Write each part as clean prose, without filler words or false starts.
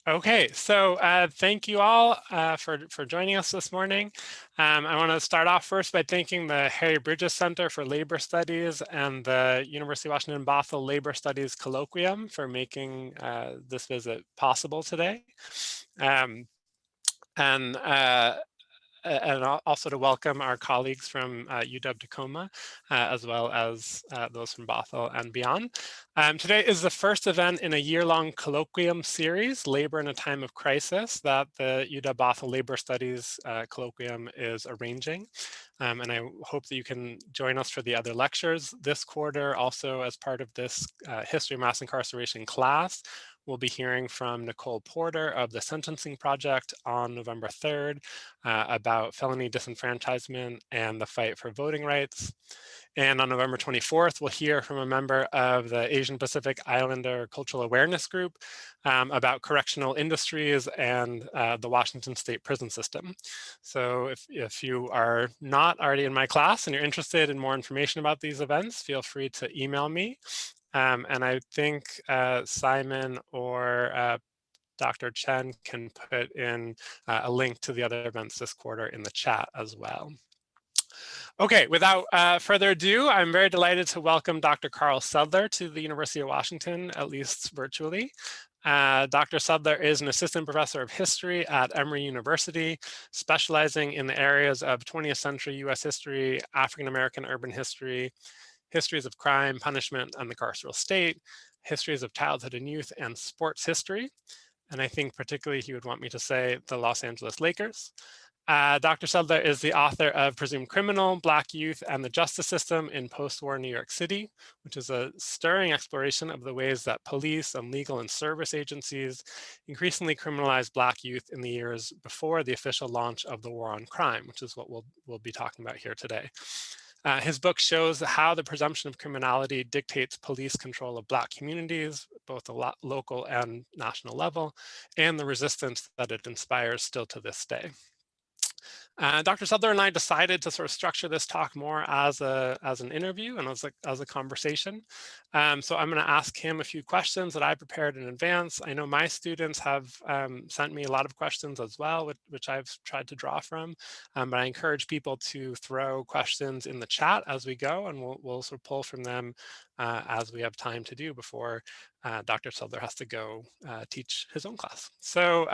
Okay, so thank you all for joining us this morning. I want to start off first by thanking the Harry Bridges Center for Labor Studies and the University of Washington Bothell Labor Studies Colloquium for making this visit possible today. Um, and also to welcome our colleagues from UW-Tacoma, as well as those from Bothell and beyond. Today is the first event in a year-long colloquium series, Labor in a Time of Crisis, that the UW-Bothell Labor Studies Colloquium is arranging. And I hope that you can join us for the other lectures this quarter. Also, as part of this History of Mass Incarceration class, we'll be hearing from Nicole Porter of the Sentencing Project on November 3rd about felony disenfranchisement and the fight for voting rights. And on November 24th, we'll hear from a member of the Asian Pacific Islander Cultural Awareness Group about correctional industries and the Washington State prison system. So if you are not already in my class and you're interested in more information about these events, feel free to email me. And I think Simon or Dr. Chen can put in a link to the other events this quarter in the chat as well. Okay, without further ado, I'm very delighted to welcome Dr. Carl Suddler to the University of Washington, at least virtually. Dr. Suddler is an assistant professor of history at Emory University, specializing in the areas of 20th century US history, African-American urban history, histories of crime, punishment, and the carceral state, histories of childhood and youth, and sports history. And I think particularly he would want me to say the Los Angeles Lakers. Dr. Suddler is the author of Presumed Criminal, Black Youth, and the Justice System in Postwar New York City, which is a stirring exploration of the ways that police and legal and service agencies increasingly criminalized Black youth in the years before the official launch of the war on crime, which is what we'll be talking about here today. His book shows how the presumption of criminality dictates police control of Black communities, both the local and national level, and the resistance that it inspires still to this day. Dr. Suddler and I decided to sort of structure this talk more as an interview and as a conversation. So I'm going to ask him a few questions that I prepared in advance. I know my students have sent me a lot of questions as well, which I've tried to draw from. But I encourage people to throw questions in the chat as we go, and we'll sort of pull from them as we have time to do before Dr. Suddler has to go teach his own class. So,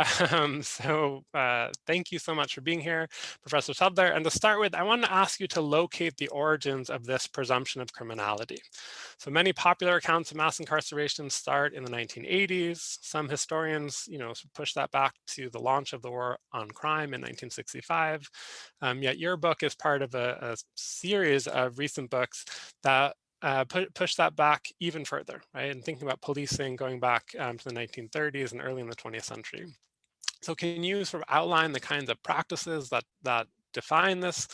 thank you so much for being here, Professor Suddler. And to start with, I want to ask you to locate the origins of this presumption of criminality. So many popular accounts of mass incarceration start in the 1980s. Some historians, push that back to the launch of the war on crime in 1965. Yet your book is part of a series of recent books that push that back even further, right? And thinking about policing going back to the 1930s and early in the 20th century. So can you sort of outline the kinds of practices that define this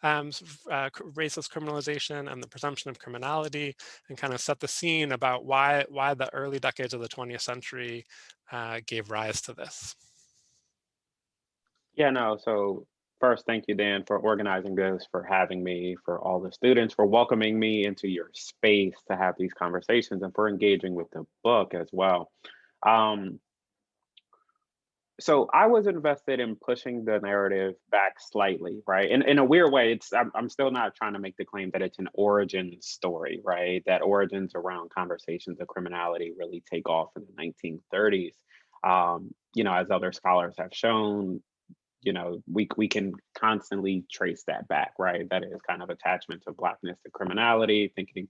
racist criminalization and the presumption of criminality, and kind of set the scene about why the early decades of the 20th century gave rise to this? Yeah, no. So first, thank you, Dan, for organizing this, for having me, for all the students, for welcoming me into your space to have these conversations, and for engaging with the book as well. Um, so I was invested in pushing the narrative back slightly, right? In a weird way, I'm still not trying to make the claim that it's an origin story, right? That origins around conversations of criminality really take off in the 1930s. As other scholars have shown, we can constantly trace that back, right? That is kind of attachment of blackness to criminality, thinking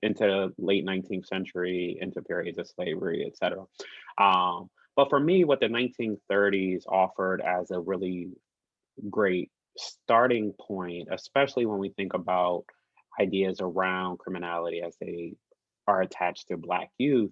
into late 19th century, into periods of slavery, et cetera. But for me, what the 1930s offered as a really great starting point, especially when we think about ideas around criminality as they are attached to Black youth,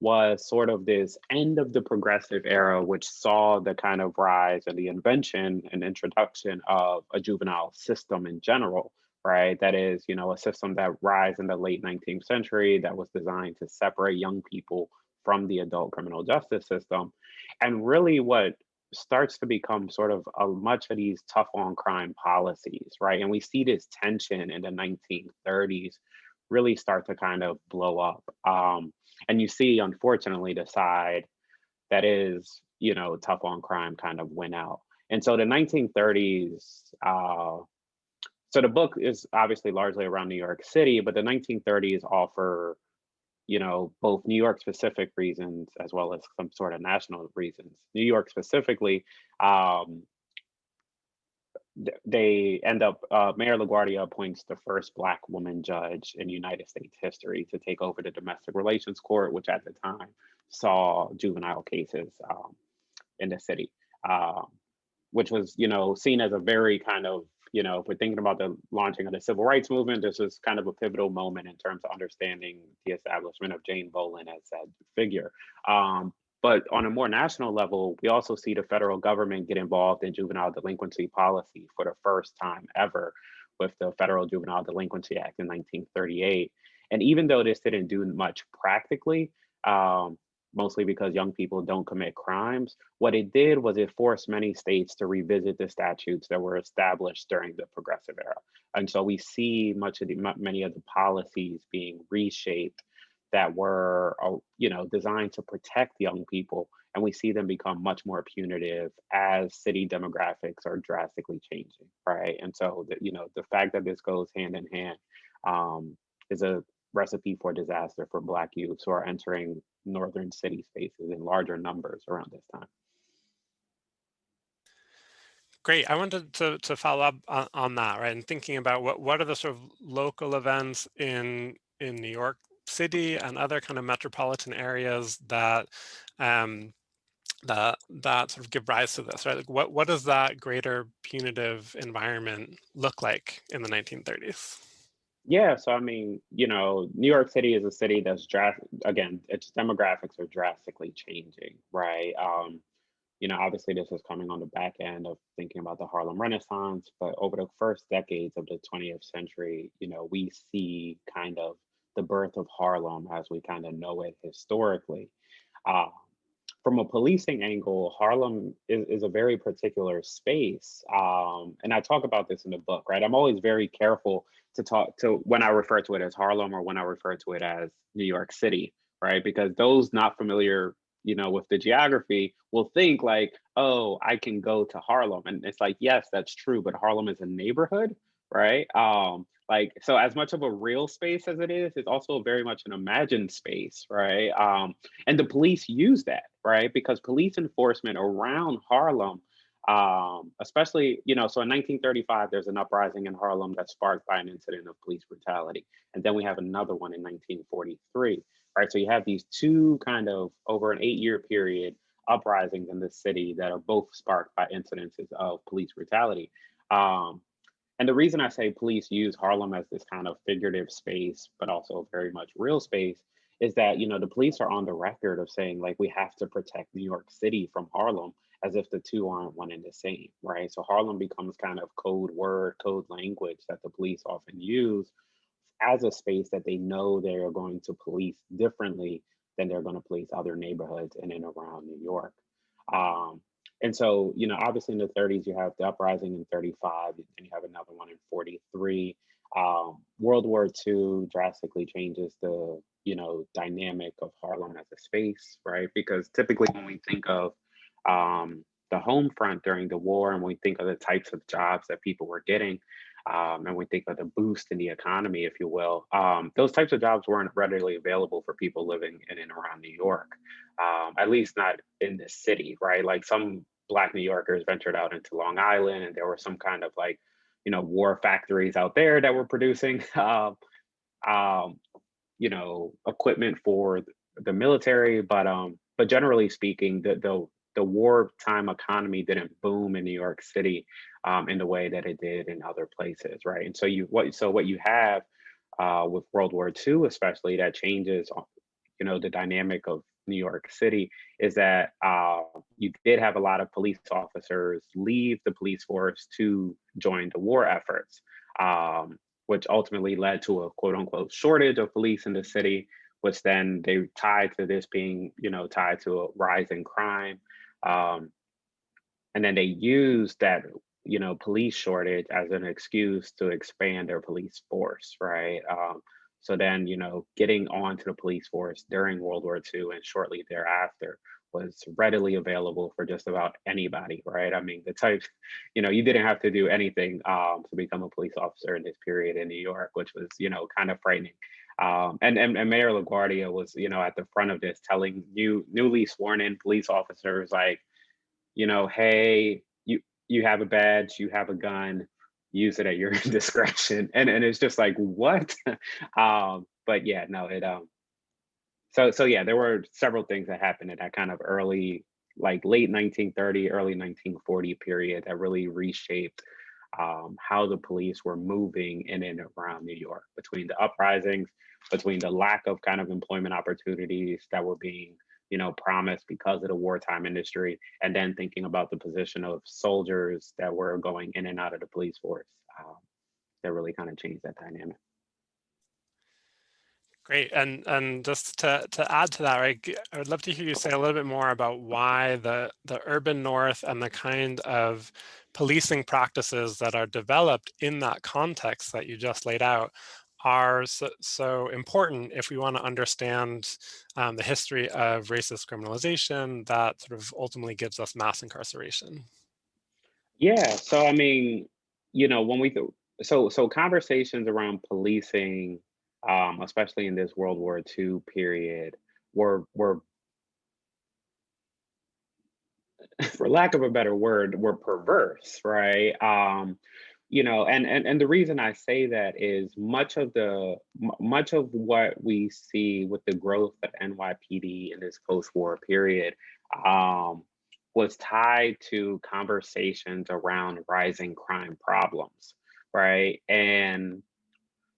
was sort of this end of the progressive era, which saw the kind of rise and the invention and introduction of a juvenile system in general, right? That is, a system that rise in the late 19th century that was designed to separate young people from the adult criminal justice system. And really what starts to become sort of much of these tough on crime policies, right? And we see this tension in the 1930s really start to kind of blow up. And you see, unfortunately, the side that is, tough on crime kind of went out. And so the 1930s, so the book is obviously largely around New York City, but the 1930s offer, both New York specific reasons as well as some sort of national reasons. New York specifically, um, they end up, Mayor LaGuardia appoints the first Black woman judge in United States history to take over the domestic relations court, which at the time saw juvenile cases in the city. Um, which was, seen as a very kind of, if we're thinking about the launching of the civil rights movement, this was kind of a pivotal moment in terms of understanding the establishment of Jane Bolin as that figure. Um, but on a more national level, we also see the federal government get involved in juvenile delinquency policy for the first time ever with the Federal Juvenile Delinquency Act in 1938. And even though this didn't do much practically, um, mostly because young people don't commit crimes, what it did was it forced many states to revisit the statutes that were established during the Progressive Era. And so we see many of the policies being reshaped that were, designed to protect young people. And we see them become much more punitive as city demographics are drastically changing, right? And so, the fact that this goes hand in hand um, is a recipe for disaster for Black youths who are entering northern city spaces in larger numbers around this time. Great. I wanted to follow up on that, right? And thinking about what are the sort of local events in New York City and other kind of metropolitan areas that that sort of give rise to this, right? Like what does that greater punitive environment look like in the 1930s? Yeah, so I mean, New York City is a city that's again, its demographics are drastically changing, right? Obviously this is coming on the back end of thinking about the Harlem Renaissance, but over the first decades of the 20th century, we see kind of the birth of Harlem as we kind of know it historically. Uh, from a policing angle, Harlem is a very particular space. And I talk about this in the book, right? I'm always very careful to talk to when I refer to it as Harlem or when I refer to it as New York City, right? Because those not familiar, with the geography will think like, oh, I can go to Harlem. And it's like, yes, that's true, but Harlem is a neighborhood, right? Like, so as much of a real space as it is, it's also very much an imagined space, right? And the police use that, right? Because police enforcement around Harlem, especially, so in 1935, there's an uprising in Harlem that's sparked by an incident of police brutality. And then we have another one in 1943, right? So you have these two kind of over an 8-year period uprisings in the city that are both sparked by incidences of police brutality. Um, and the reason I say police use Harlem as this kind of figurative space, but also very much real space, is that, the police are on the record of saying, like, we have to protect New York City from Harlem as if the two aren't one and the same, right? So Harlem becomes kind of code word, code language that the police often use as a space that they know they are going to police differently than they're going to police other neighborhoods in and around New York. Um, and so, obviously in the 30s, you have the uprising in 35, and you have another one in 43. World War II drastically changes the, dynamic of Harlem as a space, right? Because typically when we think of the home front during the war and we think of the types of jobs that people were getting, and we think of the boost in the economy, if you will, those types of jobs weren't readily available for people living in and around New York, at least not in the city, right? Like some Black New Yorkers ventured out into Long Island, and there were some kind of like, war factories out there that were producing, um, equipment for the military, but generally speaking, the wartime economy didn't boom in New York City in the way that it did in other places, right? And so what you have with World War II, especially, that changes, the dynamic of New York City is that you did have a lot of police officers leave the police force to join the war efforts, which ultimately led to a quote unquote shortage of police in the city, which then they tied to this being, tied to a rise in crime. Um, and then they used that, police shortage as an excuse to expand their police force, right? So then, getting onto the police force during World War II and shortly thereafter was readily available for just about anybody, right? I mean, the type, you didn't have to do anything to become a police officer in this period in New York, which was, kind of frightening. And Mayor LaGuardia was, at the front of this, telling newly sworn in police officers, like, hey, you have a badge, you have a gun, use it at your discretion. And it's just like, what? But yeah, no, so yeah, there were several things that happened in that kind of early, like late 1930, early 1940 period that really reshaped how the police were moving in and around New York, between the uprisings, between the lack of kind of employment opportunities that were being, promised because of the wartime industry, and then thinking about the position of soldiers that were going in and out of the police force. Um, that really kind of changed that dynamic. Great. And just to add to that, right, I would love to hear you say a little bit more about why the urban North and the kind of policing practices that are developed in that context that you just laid out are so important if we want to understand the history of racist criminalization that sort of ultimately gives us mass incarceration. Yeah, so I mean, when so conversations around policing, especially in this World War II period, were for lack of a better word, were perverse, right? And the reason I say that is much of what we see with the growth of NYPD in this post-war period um, was tied to conversations around rising crime problems, right? And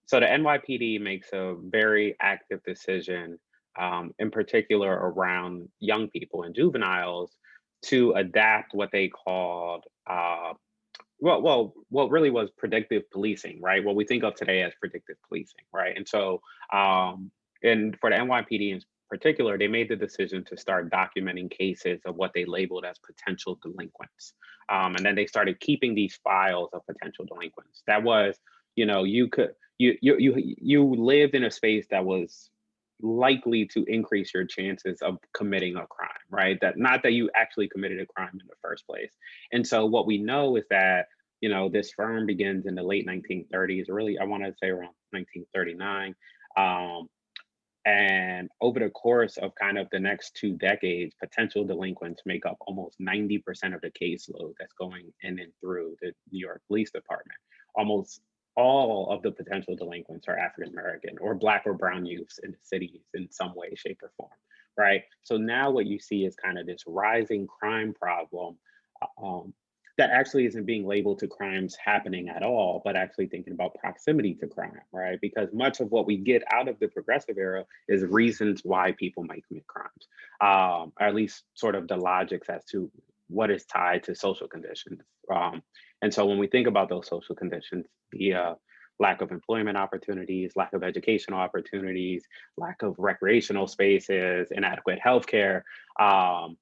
so the NYPD makes a very active decision, in particular around young people and juveniles, to adapt what they called, what really was predictive policing, right? What we think of today as predictive policing, right? And so, and for the NYPD in particular, they made the decision to start documenting cases of what they labeled as potential delinquents, and then they started keeping these files of potential delinquents. That was, you could you lived in a space that was likely to increase your chances of committing a crime, right? That not that you actually committed a crime in the first place. And so what we know is that, this firm begins in the late 1930s, really, I want to say around 1939. Um, and over the course of kind of the next 2 decades, potential delinquents make up almost 90% of the caseload that's going in and through the New York Police Department. Almost all of the potential delinquents are African American or Black or Brown youths in the cities in some way, shape, or form, right? So now what you see is kind of this rising crime problem, um, that actually isn't being labeled to crimes happening at all, but actually thinking about proximity to crime, right? Because much of what we get out of the progressive era is reasons why people might commit crimes, or at least sort of the logics as to what is tied to social conditions. And so when we think about those social conditions, the lack of employment opportunities, lack of educational opportunities, lack of recreational spaces, inadequate healthcare, um,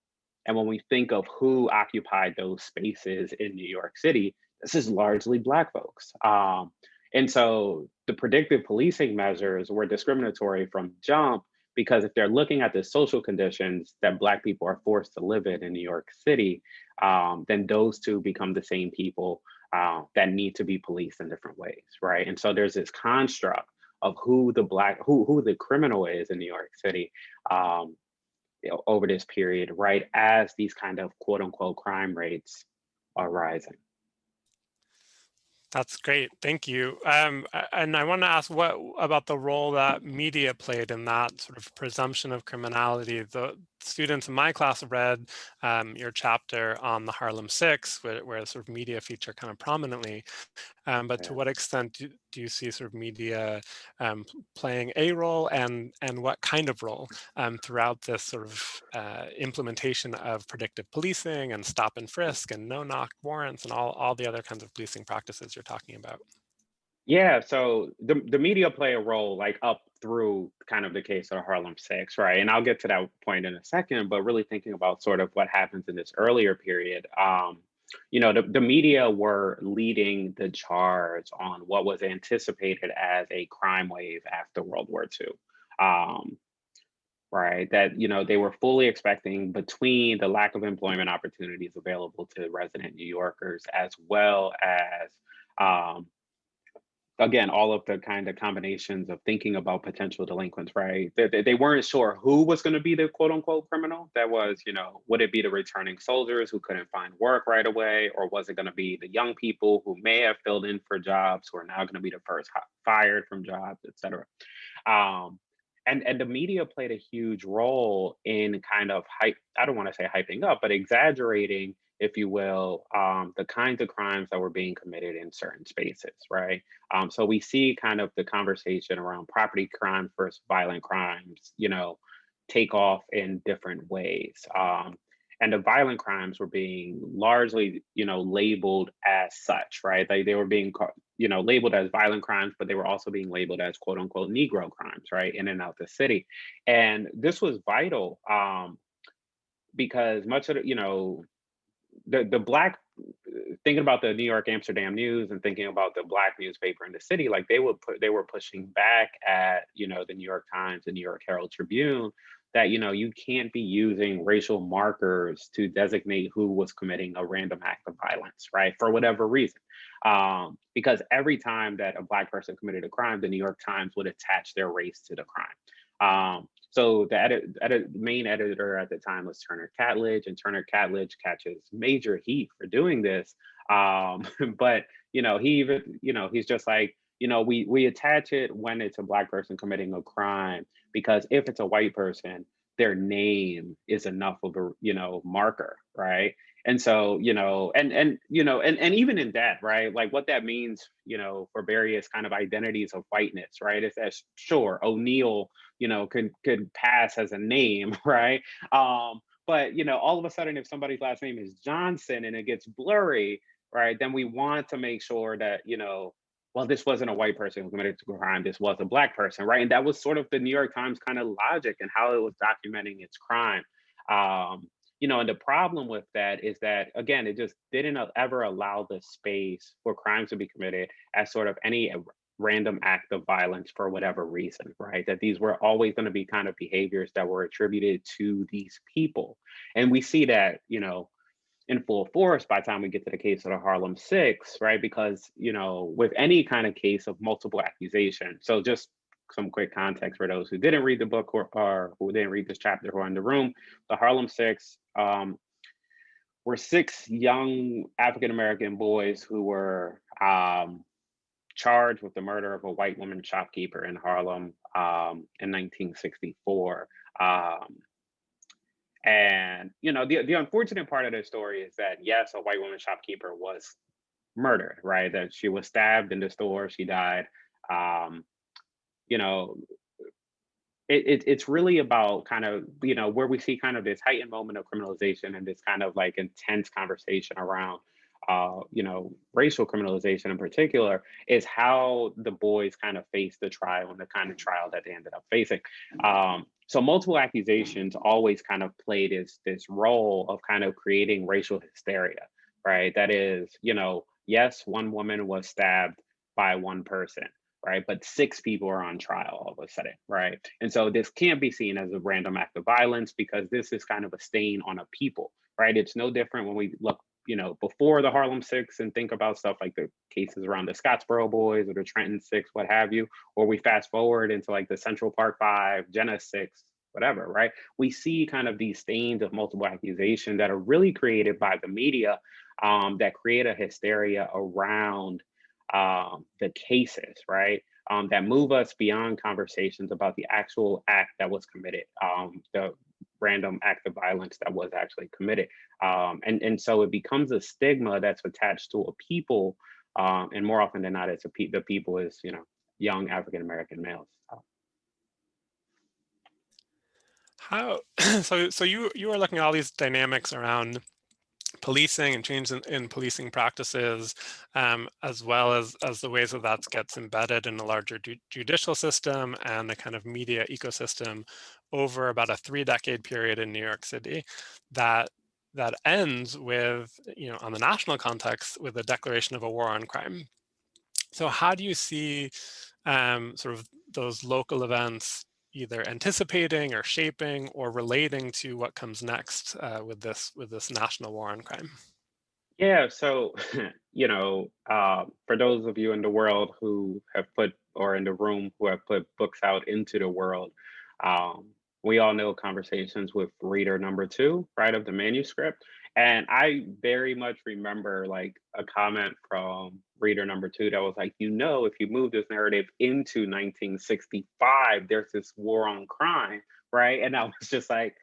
and when we think of who occupied those spaces in New York City, this is largely Black folks. And so the predictive policing measures were discriminatory from jump, because if they're looking at the social conditions that Black people are forced to live in New York City, then those two become the same people that need to be policed in different ways, right? And so there's this construct of who the criminal is in New York City, um, over this period, right as these kind of quote unquote crime rates are rising. That's great. Thank you. And I want to ask what about the role that media played in that sort of presumption of criminality. The students in my class read your chapter on the Harlem Six, where sort of media feature kind of prominently. But to Yeah. what extent do you see sort of media playing a role, and what kind of role throughout this sort of implementation of predictive policing and stop and frisk and no knock warrants and all the other kinds of policing practices you're talking about? Yeah, so the media play a role like up through kind of the case of Harlem Six, right? And I'll get to that point in a second, but really thinking about sort of what happens in this earlier period. The media were leading the charge on what was anticipated as a crime wave after World War II. Um, right? That, they were fully expecting between the lack of employment opportunities available to resident New Yorkers, as well as, um, again, all of the kind of combinations of thinking about potential delinquents, right? They weren't sure who was going to be the quote unquote criminal. That was, would it be the returning soldiers who couldn't find work right away? Or was it going to be the young people who may have filled in for jobs who are now going to be the first fired from jobs, et cetera? Um, and the media played a huge role in kind of hype, I don't want to say hyping up, but exaggerating, if you will, the kinds of crimes that were being committed in certain spaces, right? So we see kind of the conversation around property crimes versus violent crimes, take off in different ways. And the violent crimes were being largely, labeled as such, right? They were being labeled as violent crimes, but they were also being labeled as quote unquote Negro crimes, right? In and out the city. And this was vital, because much of the black, thinking about the New York Amsterdam News and thinking about the black newspaper in the city, like they were pushing back at, the New York Times, the New York Herald Tribune, that, you can't be using racial markers to designate who was committing a random act of violence, right? For whatever reason. Because every time that a black person committed a crime, the New York Times would attach their race to the crime. So the main editor at the time was Turner Catledge, and Turner Catledge catches major heat for doing this. But he even, he's just like, we attach it when it's a black person committing a crime, because if it's a white person, their name is enough of a, marker, right? And so, and even in that, right, like what that means, for various kind of identities of whiteness, right? Is that sure, O'Neill, could pass as a name, right? But all of a sudden, if somebody's last name is Johnson and it gets blurry, right, then we want to make sure that, well, this wasn't a white person who committed the crime, this was a black person, right? And that was sort of the New York Times kind of logic and how it was documenting its crime. And the problem with that is that, again, it just didn't ever allow the space for crimes to be committed as sort of any random act of violence for whatever reason, right? That these were always going to be kind of behaviors that were attributed to these people. And we see that, in full force by the time we get to the case of the Harlem Six, right? Because, with any kind of case of multiple accusation, so just some quick context for those who didn't read the book, or who didn't read this chapter who are in the room, the Harlem Six were six young African American boys who were charged with the murder of a white woman shopkeeper in Harlem, in 1964. And the unfortunate part of the story is that, yes, a white woman shopkeeper was murdered, right? That she was stabbed in the store, she died. Um, you know, it's really about kind of, where we see kind of this heightened moment of criminalization and this kind of like intense conversation around, racial criminalization in particular, is how the boys kind of faced the trial and the kind of trial that they ended up facing. So multiple accusations always kind of played this role of kind of creating racial hysteria, right? That is, yes, one woman was stabbed by one person, right? But six people are on trial all of a sudden, right? And so this can't be seen as a random act of violence, because this is kind of a stain on a people, right? It's no different when we look, before the Harlem Six and think about stuff like the cases around the Scottsboro Boys or the Trenton Six, what have you, or we fast forward into like the Central Park Five, Jenna Six, whatever, right? We see kind of these stains of multiple accusation that are really created by the media, that create a hysteria around, the cases, right? That move us beyond conversations about the actual act that was committed, the random act of violence that was actually committed. And so it becomes a stigma that's attached to a people, and more often than not, the people is, young African American males. How so you are looking at all these dynamics around policing and change in policing practices, as well as the ways that that gets embedded in a larger judicial system and the kind of media ecosystem over about a 3-decade period in New York City, that that ends with, on the national context, with a declaration of a war on crime. So how do you see, sort of those local events either anticipating or shaping or relating to what comes next with this national war on crime? Yeah, so for those of you in the world who have put, or in the room who have put books out into the world, um, we all know conversations with reader number two, right, of the manuscript. And I very much remember like a comment from reader number two that was like, if you move this narrative into 1965, there's this war on crime, right? And I was just like,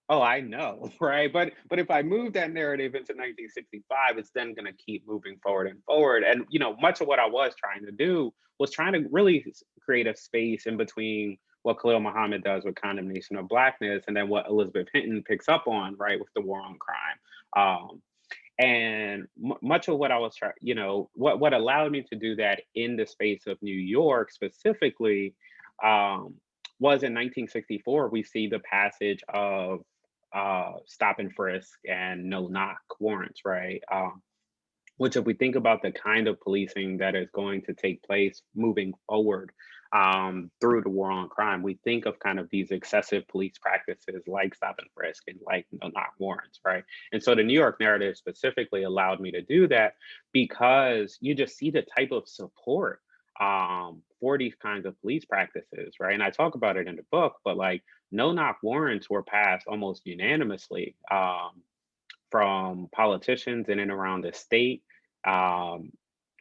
oh, I know, right? But if I move that narrative into 1965, it's then going to keep moving forward and forward. And much of what I was trying to do was trying to really create a space in between what Khalil Muhammad does with condemnation of blackness, and then what Elizabeth Hinton picks up on, right, with the war on crime. And much of what I was trying, what allowed me to do that in the space of New York specifically, um, was in 1964. We see the passage of stop and frisk and no knock warrants, right? Which, if we think about the kind of policing that is going to take place moving forward through the war on crime, we think of kind of these excessive police practices like stop and frisk and like no knock warrants, right? And so the New York narrative specifically allowed me to do that because you just see the type of support for these kinds of police practices, right? And I talk about it in the book, but like no knock warrants were passed almost unanimously. From politicians in and around the state. Um,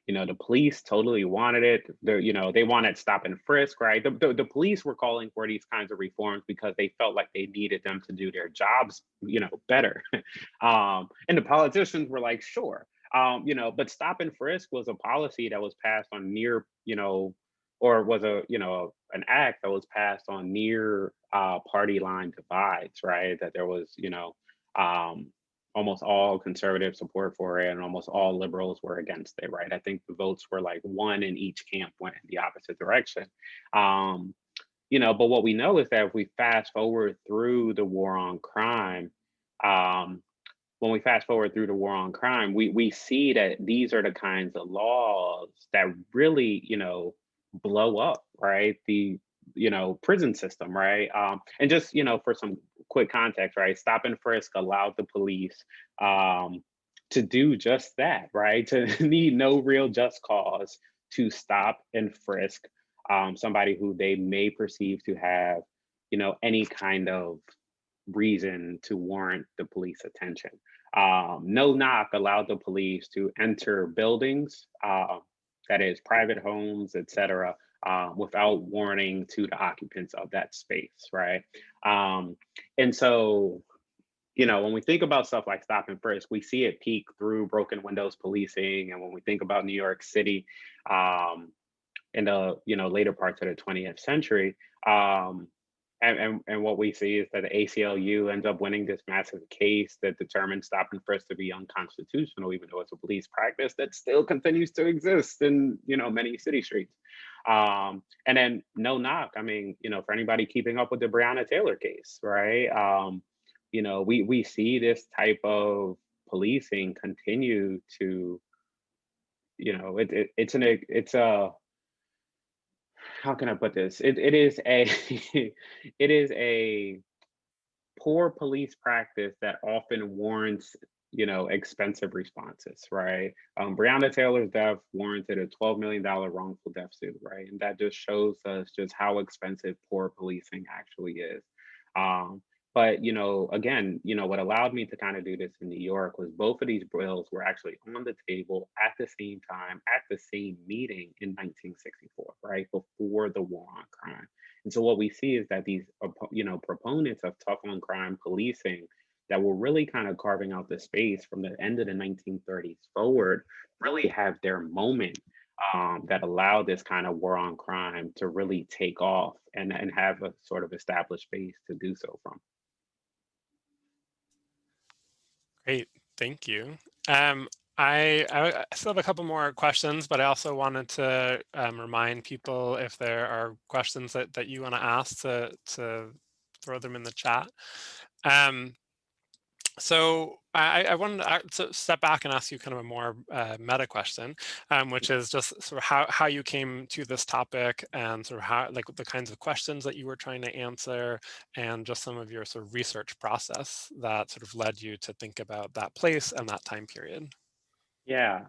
the police totally wanted it. They wanted stop and frisk, right? The police were calling for these kinds of reforms because they felt like they needed them to do their jobs, better. And the politicians were like, sure. But stop and frisk was a policy that was passed on near, or was an act that was passed on near party line divides, right? That there was, um, almost all conservative support for it and almost all liberals were against it, right? I think the votes were like one in each camp went in the opposite direction. Um, but what we know is that if we fast forward through the war on crime, um, when we fast forward through the war on crime, we see that these are the kinds of laws that really, blow up, right? The prison system, right? And just for some quick context, right? Stop and frisk allowed the police um, to do just that, right? To need no real just cause to stop and frisk somebody who they may perceive to have, any kind of reason to warrant the police attention. No knock allowed the police to enter buildings, that is, private homes, etc., without warning to the occupants of that space, right? And so, when we think about stuff like stop and frisk, we see it peak through broken windows policing. And when we think about New York City um, in the later parts of the 20th century, um, and what we see is that the ACLU ends up winning this massive case that determines stop and frisk to be unconstitutional, even though it's a police practice that still continues to exist in many city streets. And then no knock. I mean, for anybody keeping up with the Breonna Taylor case, right? We see this type of policing continue to, it's a, how can I put this? It is a it is a poor police practice that often warrants, expensive responses, right? Breonna Taylor's death warranted a $12 million wrongful death suit, right? And that just shows us just how expensive poor policing actually is. Um, but again, what allowed me to kind of do this in New York was both of these bills were actually on the table at the same time, at the same meeting in 1964, right? Before the war on crime. And so what we see is that these, proponents of tough on crime policing that were really kind of carving out the space from the end of the 1930s forward really have their moment that allowed this kind of war on crime to really take off and have a sort of established base to do so from. Great, thank you. I still have a couple more questions, but I also wanted to remind people if there are questions that you want to ask to throw them in the chat. Um, So I wanted to step back and ask you kind of a more meta question, which is just sort of how you came to this topic and sort of how, like, the kinds of questions that you were trying to answer, and just some of your sort of research process that sort of led you to think about that place and that time period. Yeah.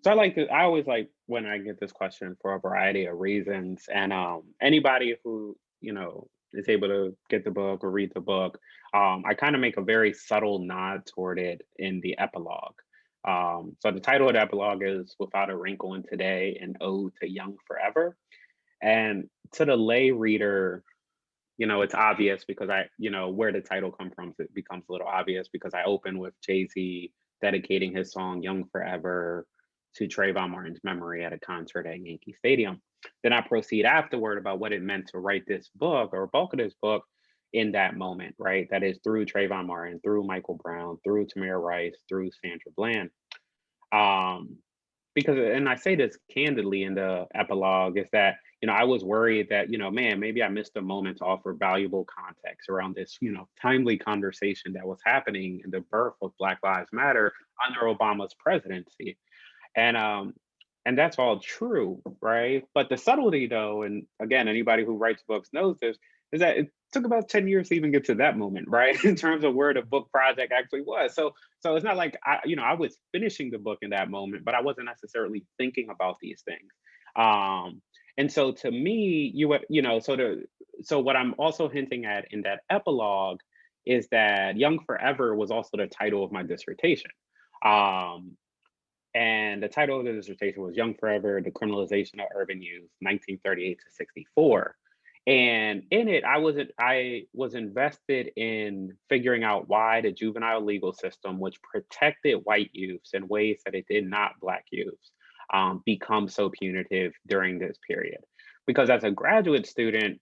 So I always like when I get this question for a variety of reasons. And anybody who, is able to get the book or read the book, I kind of make a very subtle nod toward it in the epilogue. So the title of the epilogue is Without a Wrinkle in Today, an Ode to Young Forever. And to the lay reader, it's obvious because where the title come from, it becomes a little obvious because I open with Jay-Z dedicating his song Young Forever to Trayvon Martin's memory at a concert at Yankee Stadium. Then I proceed afterward about what it meant to write this book or bulk of this book in that moment, right? That is through Trayvon Martin, through Michael Brown, through Tamir Rice, through Sandra Bland. Um, because and I say this candidly in the epilogue is that I was worried that man, maybe I missed a moment to offer valuable context around this timely conversation that was happening in the birth of Black Lives Matter under Obama's presidency. And that's all true, right? But the subtlety, though, and again, anybody who writes books knows this, is that it took about 10 years to even get to that moment, right? In terms of where the book project actually was. So it's not like I was finishing the book in that moment, but I wasn't necessarily thinking about these things. Um, and so to me, so what I'm also hinting at in that epilogue is that Young Forever was also the title of my dissertation. Um, and the title of the dissertation was Young Forever, The Criminalization of Urban Youth, 1938 to 64. And in it, I was invested in figuring out why the juvenile legal system, which protected white youths in ways that it did not Black youths, become so punitive during this period. Because as a graduate student,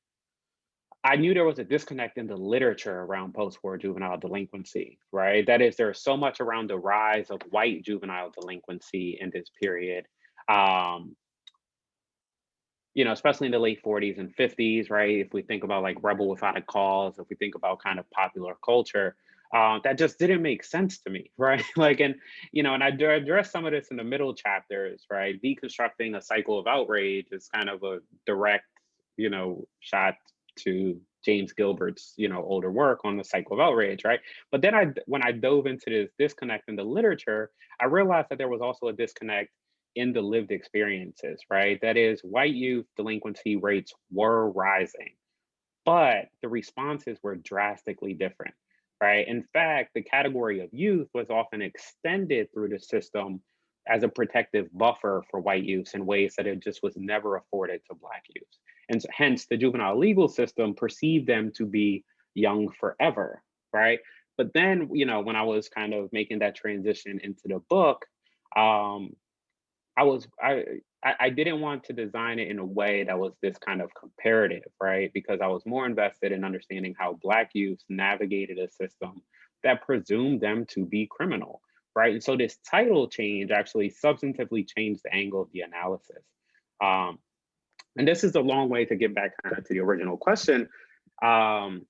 I knew there was a disconnect in the literature around post-war juvenile delinquency, right? That is, there's so much around the rise of white juvenile delinquency in this period. Um, especially in the late 40s and 50s, right? If we think about like Rebel Without a Cause, if we think about kind of popular culture, that just didn't make sense to me, right? And I address some of this in the middle chapters, right? Deconstructing a cycle of outrage is kind of a direct, shot to James Gilbert's, older work on the cycle of outrage, right? But then when I dove into this disconnect in the literature, I realized that there was also a disconnect in the lived experiences, right? That is, white youth delinquency rates were rising, but the responses were drastically different, right? In fact, the category of youth was often extended through the system as a protective buffer for white youths in ways that it just was never afforded to Black youths. And so, hence, the juvenile legal system perceived them to be young forever, right? But then, when I was kind of making that transition into the book, um, I was I didn't want to design it in a way that was this kind of comparative, right? Because I was more invested in understanding how Black youths navigated a system that presumed them to be criminal, right? And so this title change actually substantively changed the angle of the analysis. Um, and this is a long way to get back kind of to the original question. Um,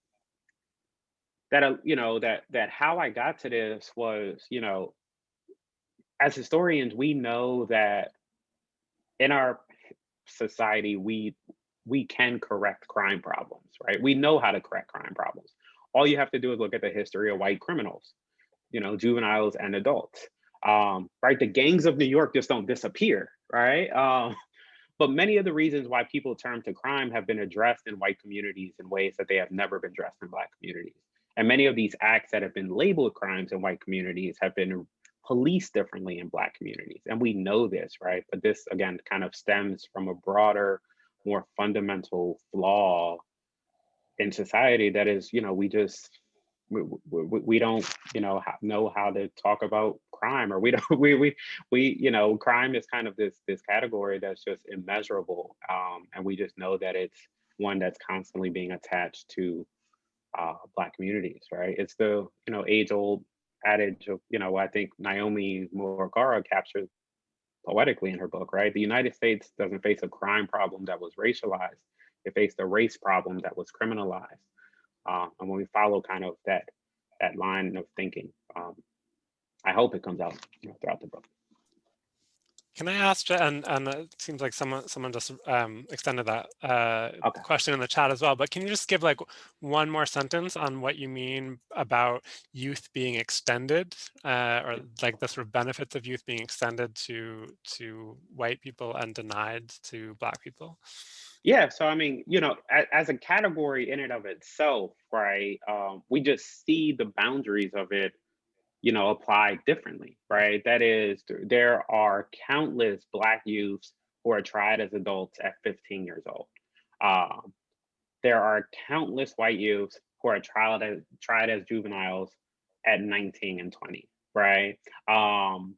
that how I got to this was, as historians, we know that in our society we can correct crime problems, right? We know how to correct crime problems. All you have to do is look at the history of white criminals, juveniles and adults. Right, the gangs of New York just don't disappear, right? But many of the reasons why people turn to crime have been addressed in white communities in ways that they have never been addressed in Black communities. And many of these acts that have been labeled crimes in white communities have been policed differently in Black communities. And we know this, right? But this, again, kind of stems from a broader, more fundamental flaw in society that is, we don't know how to talk about crime, or we don't crime is kind of this category that's just immeasurable, and we just know that it's one that's constantly being attached to Black communities, right? It's the age old adage of I think Naomi Murakami captures poetically in her book, right? The United States doesn't face a crime problem that was racialized; it faced a race problem that was criminalized. And when we follow kind of that line of thinking. I hope it comes out, throughout the book. Can I ask, and it seems like someone just extended that Okay. question in the chat as well, but can you just give like one more sentence on what you mean about youth being extended, or like the sort of benefits of youth being extended to white people and denied to Black people? Yeah, so I mean, as a category in and of itself, right? We just see the boundaries of it, applied differently, right? That is, there are countless Black youths who are tried as adults at 15 years old. Um, there are countless white youths who are tried as juveniles at 19 and 20, right? Um,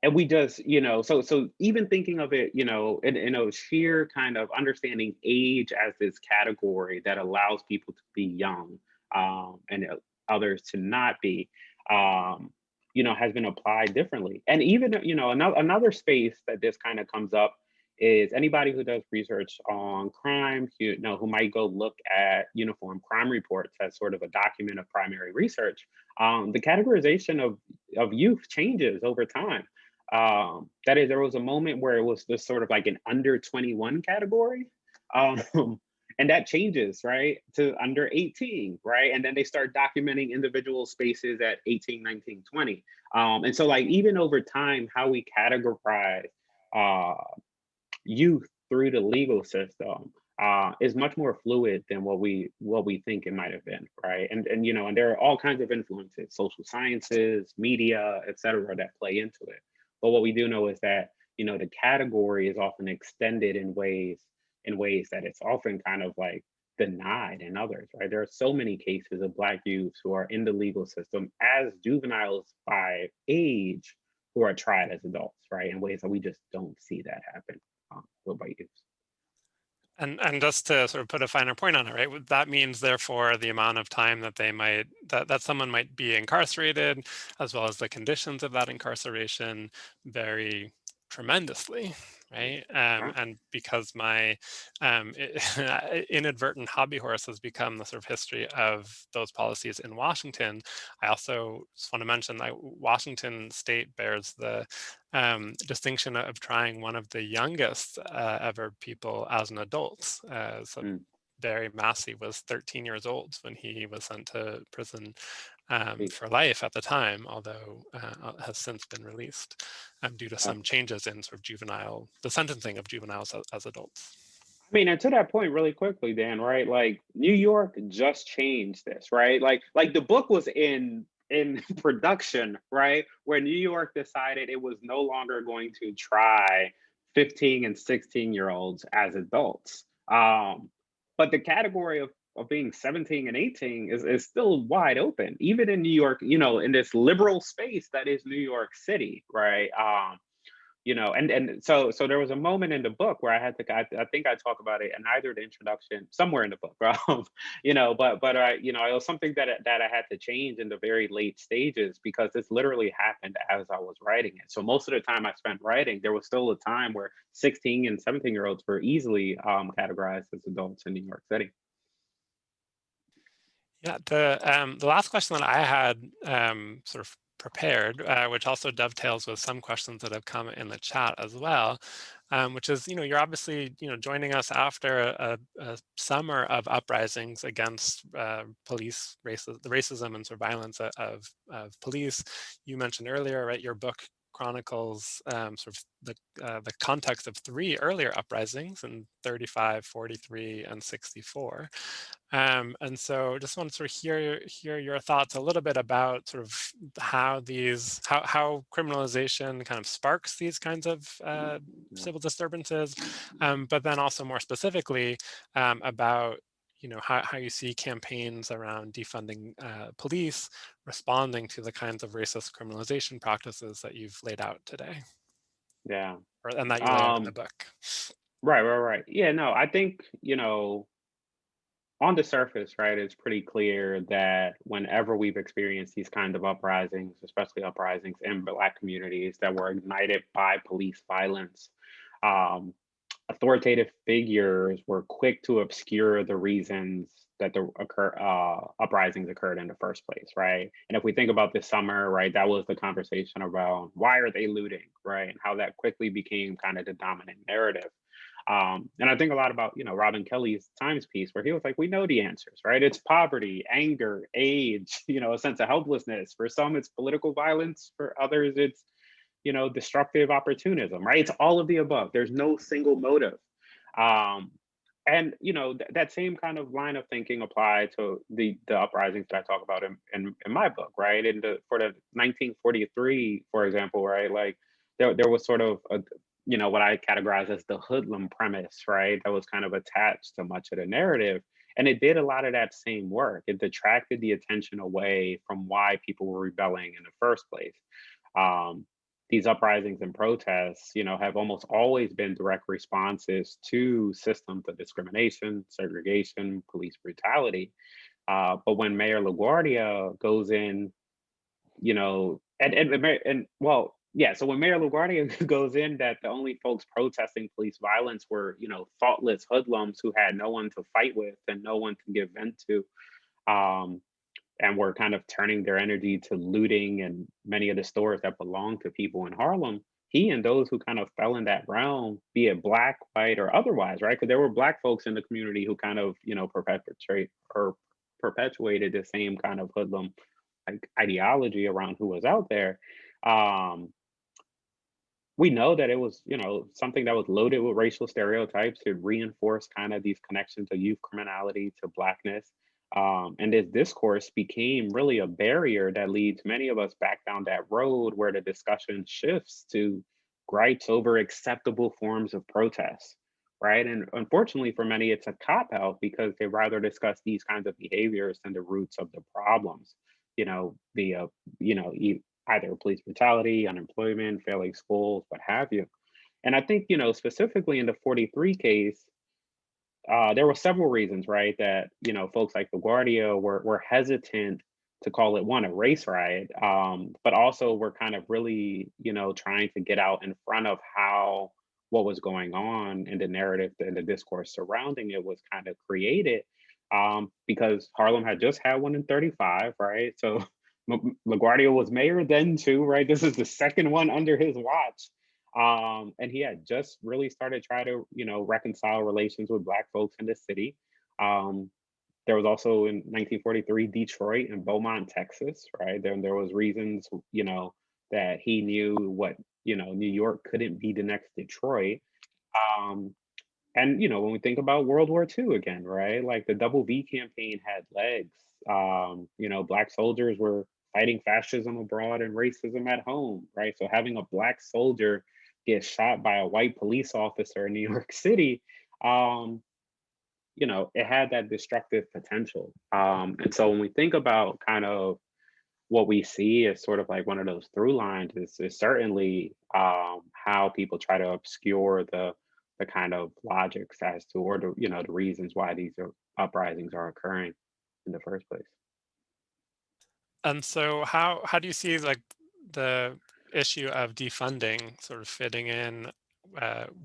and we just, so even thinking of it, in a sheer kind of understanding age as this category that allows people to be young, and others to not be, um, has been applied differently. And even, another space that this kind of comes up is anybody who does research on crime, who might go look at uniform crime reports as sort of a document of primary research. The categorization of youth changes over time. That is, there was a moment where it was this sort of like an under 21 category. Um, and that changes, right, to under 18, right? And then they start documenting individual spaces at 18, 19, 20. And so like even over time, how we categorize uh, youth through the legal system is much more fluid than what we think it might have been, right? And there are all kinds of influences, social sciences, media, et cetera, that play into it. But what we do know is that the category is often extended in ways that it's often kind of like denied in others, right? There are so many cases of Black youths who are in the legal system as juveniles by age who are tried as adults, right? In ways that we just don't see that happen with white youths. And just to sort of put a finer point on it, right? That means, therefore, the amount of time that that someone might be incarcerated, as well as the conditions of that incarceration, vary tremendously, right? Right. And because my inadvertent hobby horse has become the sort of history of those policies in Washington, I also just want to mention that Washington State bears the distinction of trying one of the youngest ever people as an adult. So Mm. Barry Massey was 13 years old when he was sent to prison Hey, for life at the time, although has since been released due to uh, some changes in sort of the sentencing of juveniles as adults. I mean, and to that point, really quickly, Dan, right? Like New York just changed this, right? Like the book was in production, right? Where New York decided it was no longer going to try 15 and 16-year-olds as adults. But the category of being 17 and 18 is still wide open, even in New York, in this liberal space that is New York City, right? And so there was a moment in the book where I think I talk about it in either the introduction, somewhere in the book. But it was something that I had to change in the very late stages because this literally happened as I was writing it. So most of the time I spent writing, there was still a time where 16 and 17-year-olds were easily categorized as adults in New York City. Yeah, the last question that I had sort of prepared, which also dovetails with some questions that have come in the chat as well, which is, you're obviously, joining us after a summer of uprisings against the racism and sort of violence of police. You mentioned earlier, right, your book chronicles sort of the context of three earlier uprisings in 35, 43, and 64. And so just want to sort of hear your thoughts a little bit about sort of how criminalization kind of sparks these kinds of Yeah. civil disturbances, but then also more specifically about how you see campaigns around defunding police responding to the kinds of racist criminalization practices that you've laid out today, Yeah. and that you lay out in the Um, book. right, right, right. Yeah, no, I think, on the surface, right, it's pretty clear that whenever we've experienced these kind of uprisings, especially uprisings in Black communities that were ignited by police violence, um, authoritative figures were quick to obscure the reasons that the uprisings occurred in the first place, right? And if we think about this summer, right, that was the conversation around why are they looting, right, and how that quickly became kind of the dominant narrative. And I think a lot about, Robin Kelly's Times piece where he was like, we know the answers, right? It's poverty, anger, age, a sense of helplessness. For some, it's political violence. For others, it's, destructive opportunism, right? It's all of the above. There's no single motive. Um, and that same kind of line of thinking applied to the uprisings that I talk about in my book, right? For the 1943, for example, right? Like there was sort of what I categorize as the hoodlum premise, right? That was kind of attached to much of the narrative. And it did a lot of that same work. It detracted the attention away from why people were rebelling in the first place. Um, these uprisings and protests, have almost always been direct responses to systems of discrimination, segregation, police brutality. But when Mayor LaGuardia goes in, well, yeah. So when Mayor LaGuardia goes in, that the only folks protesting police violence were, thoughtless hoodlums who had no one to fight with and no one to give vent to. Um, and were kind of turning their energy to looting and many of the stores that belonged to people in Harlem. He and those who kind of fell in that realm, be it black, white, or otherwise, right? Because there were black folks in the community who kind of, perpetuated the same kind of hoodlum like ideology around who was out there. Um, we know that it was, something that was loaded with racial stereotypes to reinforce kind of these connections of youth criminality to blackness. And this discourse became really a barrier that leads many of us back down that road where the discussion shifts to gripes over acceptable forms of protest, right? And unfortunately for many, it's a cop out because they rather discuss these kinds of behaviors than the roots of the problems, the, either police brutality, unemployment, failing schools, what have you. And I think, specifically in the 43 case, there were several reasons, right, that, folks like LaGuardia were hesitant to call it one, a race riot, but also were kind of really, trying to get out in front of how what was going on in the narrative and the discourse surrounding it was kind of created because Harlem had just had one in 35, right? So LaGuardia was mayor then too, right? This is the second one under his watch. And he had just really started trying to, reconcile relations with Black folks in the city. Um, there was also in 1943 Detroit and Beaumont, Texas, right? There was reasons, that he knew what, New York couldn't be the next Detroit. Um, and when we think about World War II again, right? Like the Double V campaign had legs. Black soldiers were fighting fascism abroad and racism at home, right? So having a black soldier get shot by a white police officer in New York City, um, it had that destructive potential. And so when we think about kind of what we see as sort of like one of those through lines is certainly how people try to obscure the kind of logics as to or the reasons why these uprisings are occurring in the first place. And so how do you see like the issue of defunding sort of fitting in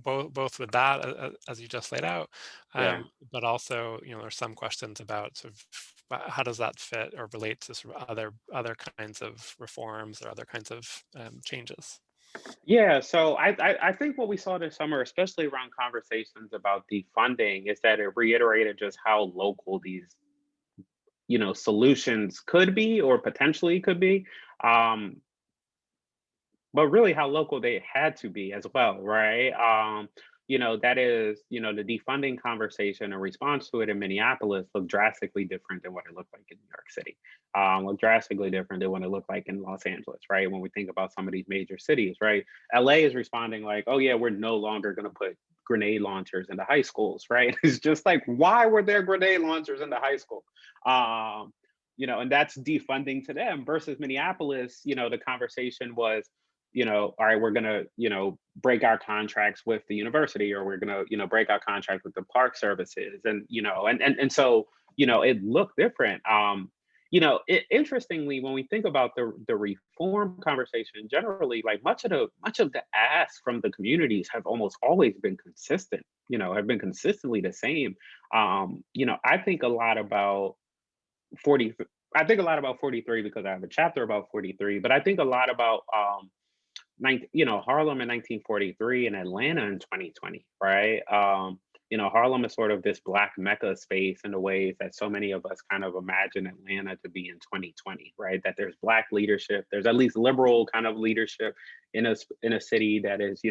both with that as you just laid out, Yeah. but also there's some questions about sort of how does that fit or relate to sort of other kinds of reforms or other kinds of changes. Yeah, so I think what we saw this summer, especially around conversations about defunding, is that it reiterated just how local these solutions could be or potentially could be. Um, but really how local they had to be as well, right? That is, the defunding conversation in response to it in Minneapolis looked drastically different than what it looked like in New York City. Looked drastically different than what it looked like in Los Angeles, right? When we think about some of these major cities, right? LA is responding like, oh yeah, we're no longer going to put grenade launchers into high schools, right? It's just like, why were there grenade launchers in the high school? And that's defunding to them versus Minneapolis, the conversation was, all right, we're gonna, break our contracts with the university, or we're gonna, break our contract with the park services, and so, it looked different. Interestingly, when we think about the reform conversation generally, like much of the ask from the communities have almost always been consistent. Have been consistently the same. I think a lot about 40. I think a lot about 43 because I have a chapter about 43, but I think a lot about Harlem in 1943 and Atlanta in 2020, right? Harlem is sort of this black mecca space in the ways that so many of us kind of imagine Atlanta to be in 2020, right? That there's black leadership, there's at least liberal kind of leadership in a city that is,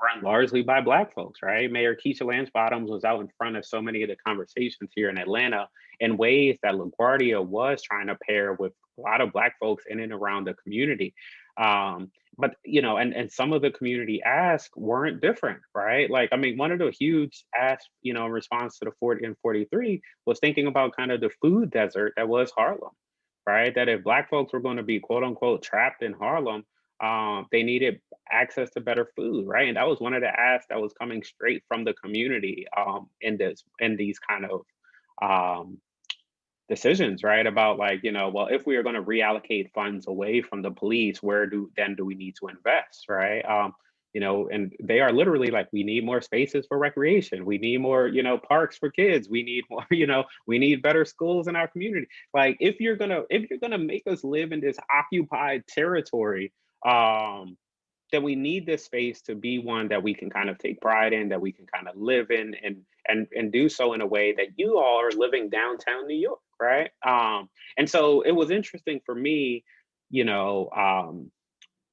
run largely by black folks, right? Mayor Keisha Lance Bottoms was out in front of so many of the conversations here in Atlanta in ways that LaGuardia was trying to pair with a lot of black folks in and around the community. But and some of the community asks weren't different, right? Like, I mean, one of the huge asks, in response to the 40 and 43 was thinking about kind of the food desert that was Harlem, right? That if black folks were going to be quote unquote trapped in Harlem, they needed access to better food, right? And that was one of the asks that was coming straight from the community in these kind of um, decisions, right? About like, well, if we are going to reallocate funds away from the police, where do we need to invest, right? And they are literally like, we need more spaces for recreation, we need more, parks for kids, we need more, we need better schools in our community. Like, if you're gonna make us live in this occupied territory, um, then we need this space to be one that we can kind of take pride in, that we can kind of live in, and do so in a way that you all are living downtown New York, right? And so it was interesting for me, you know,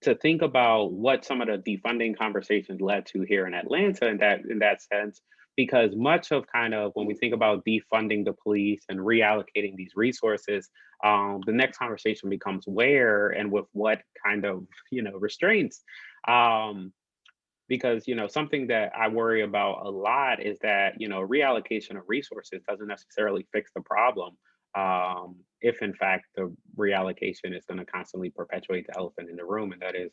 to think about what some of the defunding conversations led to here in Atlanta in that sense, because much of kind of when we think about defunding the police and reallocating these resources, the next conversation becomes where and with what kind of restraints. Um, because something that I worry about a lot is that reallocation of resources doesn't necessarily fix the problem, if in fact the reallocation is going to constantly perpetuate the elephant in the room, and that is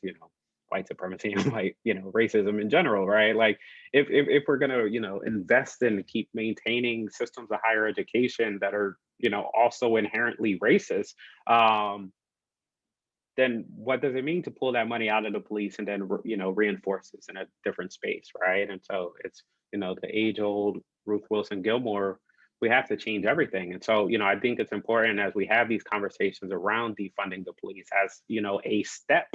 white supremacy and white racism in general, right? Like, if we're going to invest and keep maintaining systems of higher education that are also inherently racist, um, then what does it mean to pull that money out of the police and then reinforce this in a different space, right? And so it's the age old Ruth Wilson Gilmore, we have to change everything. And so I think it's important as we have these conversations around defunding the police as a step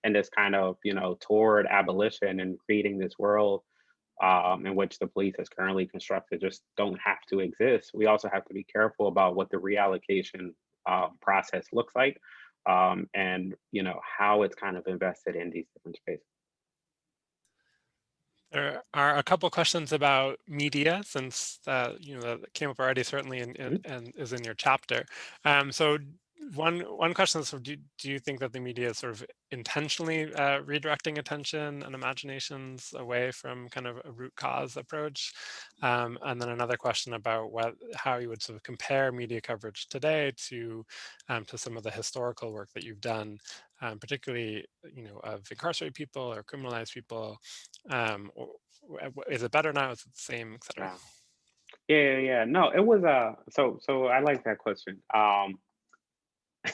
in this kind of toward abolition and creating this world in which the police is currently constructed just don't have to exist. We also have to be careful about what the reallocation process looks like, and how it's kind of invested in these different spaces. There are a couple questions about media, since that came up already, certainly, Mhm. and is in your chapter. So one question is, sort of, do you think that the media is sort of intentionally redirecting attention and imaginations away from kind of a root cause approach? And then another question about how you would sort of compare media coverage today to some of the historical work that you've done, particularly of incarcerated people or criminalized people. Is it better now? Is it the same, et cetera? Yeah. Yeah. No, it was so I like that question.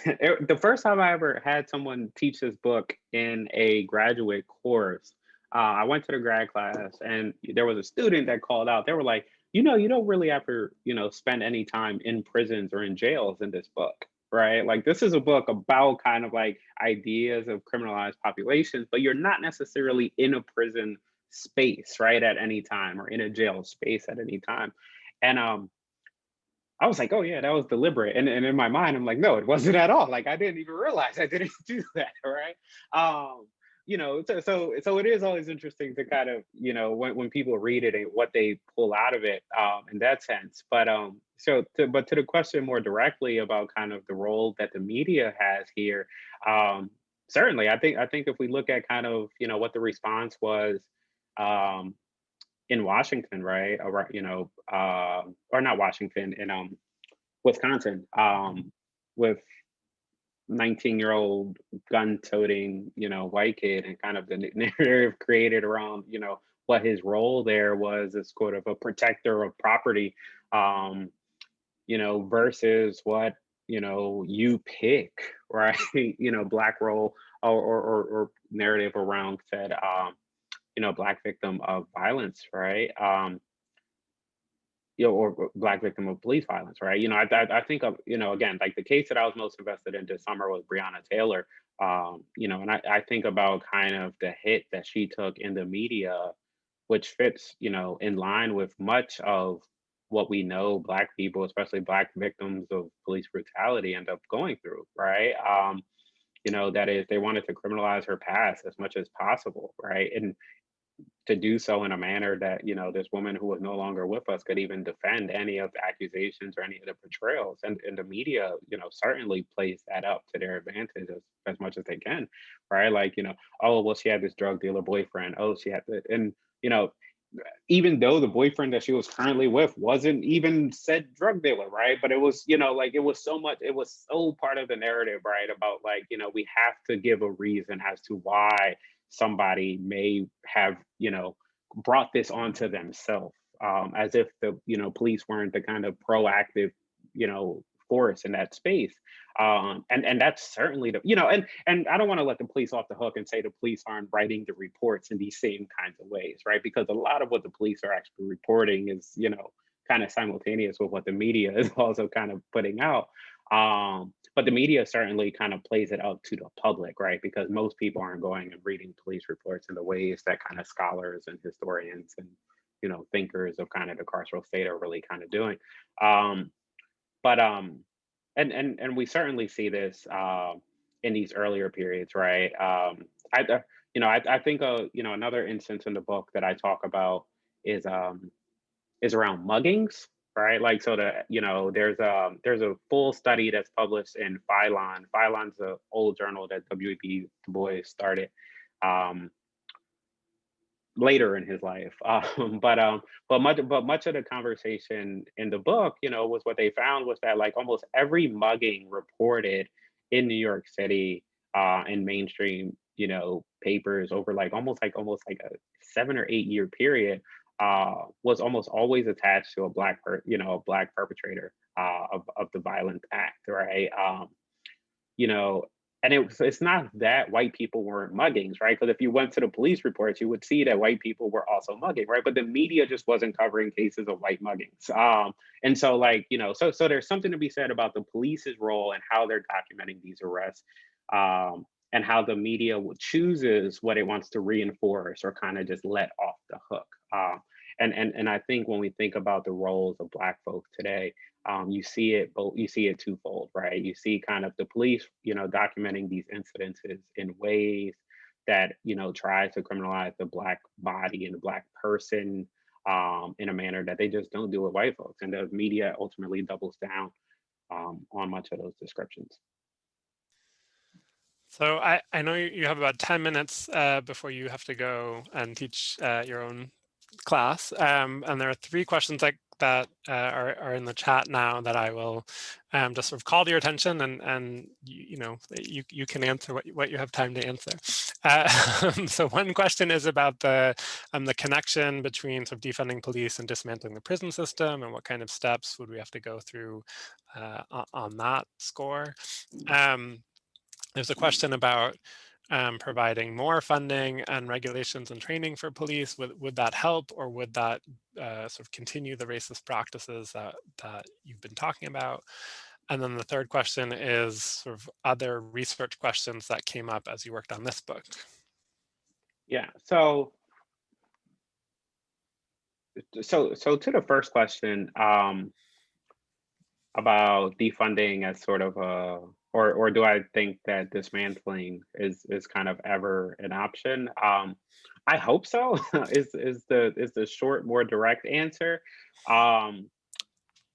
The first time I ever had someone teach this book in a graduate course, I went to the grad class and there was a student that called out. They were like, you don't really ever, spend any time in prisons or in jails in this book, right? Like, this is a book about kind of like ideas of criminalized populations, but you're not necessarily in a prison space, right, at any time, or in a jail space at any time. And I was like, "Oh yeah, that was deliberate." And in my mind, I'm like, "No, it wasn't at all. Like, I didn't even realize I didn't do that." Right? So it is always interesting to kind of when people read it and what they pull out of it, in that sense. But to the question more directly about kind of the role that the media has here, um, certainly, I think if we look at kind of what the response was. Um, in Washington, right? Or not Washington, in Wisconsin, with 19-year-old gun-toting, white kid, and kind of the narrative created around, what his role there was as sort of a protector of property, um, versus what you pick, right? Black role or narrative around said, black victim of violence, right? or Black victim of police violence, right? I think of, again, like the case that I was most invested in this summer was Breonna Taylor. And I think about kind of the hit that she took in the media, which fits, in line with much of what we know Black people, especially Black victims of police brutality, end up going through, right? That is, they wanted to criminalize her past as much as possible, right? And to do so in a manner that this woman who was no longer with us could even defend any of the accusations or any of the portrayals, and the media certainly plays that up to their advantage as much as they can, right? Like, oh well, she had this drug dealer boyfriend, oh she had the, and you know even though the boyfriend that she was currently with wasn't even said drug dealer, right? But it was, like it was so much, it was so part of the narrative, right? About like, we have to give a reason as to why somebody may have, brought this onto themselves, as if the, police weren't the kind of proactive, force in that space. And that's certainly the, and I don't want to let the police off the hook and say the police aren't writing the reports in these same kinds of ways, right? Because a lot of what the police are actually reporting is, kind of simultaneous with what the media is also kind of putting out. But the media certainly kind of plays it up to the public, right? Because most people aren't going and reading police reports in the ways that kind of scholars and historians and, thinkers of kind of the carceral state are really kind of doing. Um, but and we certainly see this in these earlier periods, right? I think another instance in the book that I talk about is is around muggings, right? Like, so there's a full study that's published in Phylon. Phylon's an old journal that W.E.B. Du Bois started. Um, Later in his life. But much of the conversation in the book, was what they found was that like almost every mugging reported in New York City, in mainstream, papers over like almost like a 7 or 8 year period, was almost always attached to a black perpetrator, of the violent act, right? you know, and it's not that white people weren't muggings, right? Because if you went to the police reports, you would see that white people were also mugging, right? But the media just wasn't covering cases of white muggings. And so, like, so there's something to be said about the police's role and how they're documenting these arrests, and how the media chooses what it wants to reinforce or kind of just let off the hook. And I think when we think about the roles of Black folks today, you see it twofold, right? You see kind of the police, documenting these incidences in ways that try to criminalize the Black body and the Black person, in a manner that they just don't do with white folks, and the media ultimately doubles down, on much of those descriptions. So I know you have about 10 minutes before you have to go and teach your own class. And there are three questions that are in the chat now that I will just sort of call to your attention, and you can answer what you have time to answer. So one question is about the connection between sort of defunding police and dismantling the prison system, and what kind of steps would we have to go through on that score. There's a question about providing more funding and regulations and training for police. Would that help, or would that sort of continue the racist practices that you've been talking about? And then the third question is sort of other research questions that came up as you worked on this book. Yeah. So to the first question, about defunding as sort of a, or do I think that dismantling is kind of ever an option? I hope so. Is the short, more direct answer. Um,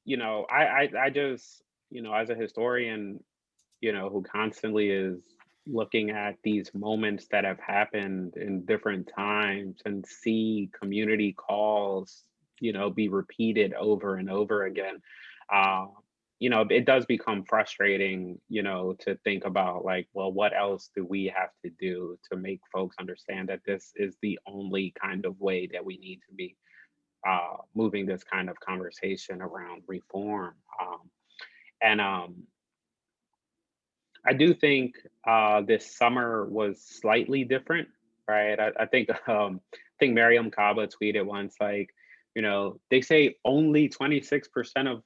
I just, as a historian, who constantly is looking at these moments that have happened in different times and see community calls, be repeated over and over again. Uh, it does become frustrating, to think about like, well, what else do we have to do to make folks understand that this is the only kind of way that we need to be, moving this kind of conversation around reform. And I do think, this summer was slightly different, right? I think Mariam Kaba tweeted once like, They say only 26% of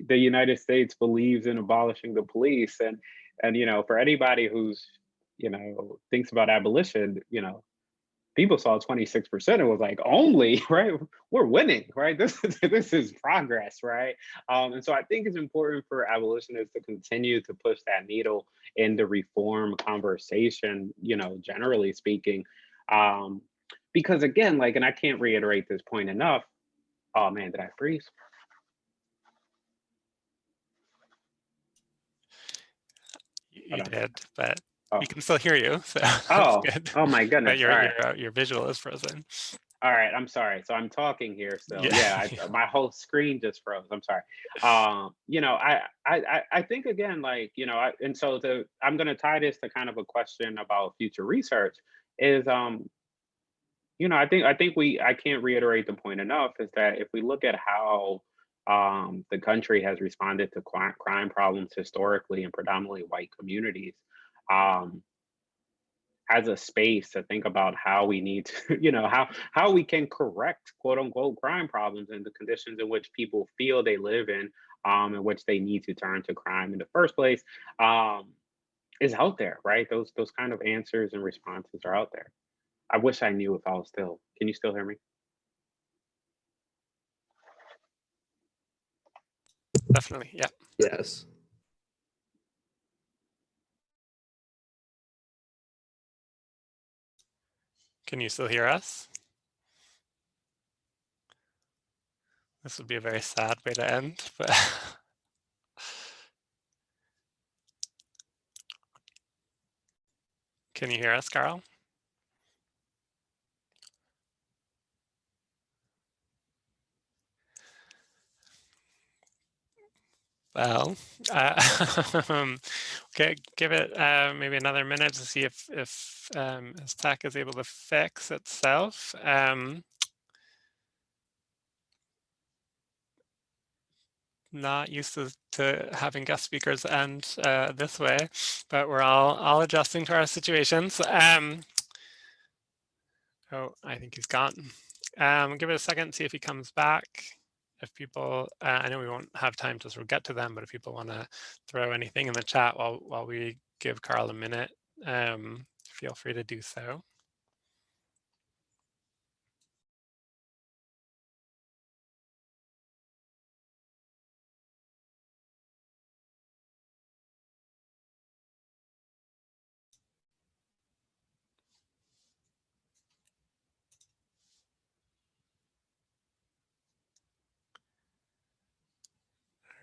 the United States believes in abolishing the police, and for anybody who's thinks about abolition, people saw 26% and was like, only, right? We're winning, right? This is progress, right? And so I think it's important for abolitionists to continue to push that needle in the reform conversation, generally speaking. Um, because again, like, and I can't reiterate this point enough. Oh man, did I freeze? You Hold on. did, but Oh, we can still hear you, so that's oh, good. oh my But goodness. All right. your visual is frozen. All right, I'm sorry. So I'm talking here still. Yeah. Yeah, my whole screen just froze. I'm sorry. I think again, like, and so I'm going to tie this to kind of a question about future research. Is I can't reiterate the point enough. Is that if we look at how the country has responded to crime problems historically in predominantly white communities, um, as a space to think about how we need to, how we can correct quote unquote crime problems and the conditions in which people feel they live in which they need to turn to crime in the first place, um, is out there, right? Those kind of answers and responses are out there. I wish I knew if I was still. Can you still hear me? Definitely. Yeah. Yes. Can you still hear us? This would be a very sad way to end, but can you hear us, Carl? Well, okay, give it maybe another minute to see if his tech is able to fix itself. Not used to having guest speakers end this way, but we're all adjusting to our situations. Oh, I think he's gone. Give it a second, see if he comes back. If people, I know we won't have time to sort of get to them, but if people want to throw anything in the chat while we give Carl a minute, feel free to do so.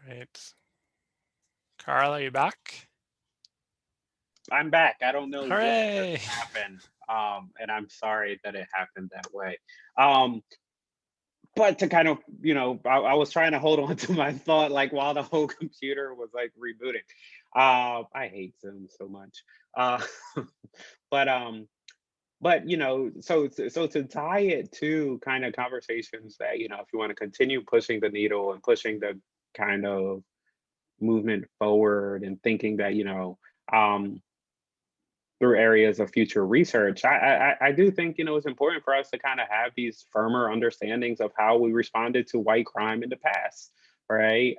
All right. Carl, are you back? I'm back. I don't know what Hooray! just happened. And I'm sorry that it happened that way. Um, but to kind of, I was trying to hold on to my thought like while the whole computer was like rebooting. I hate Zoom so much. Uh, but so to tie it to kind of conversations that, if you want to continue pushing the needle and pushing the kind of movement forward and thinking that, um, through areas of future research, I do think, it's important for us to kind of have these firmer understandings of how we responded to white crime in the past, right?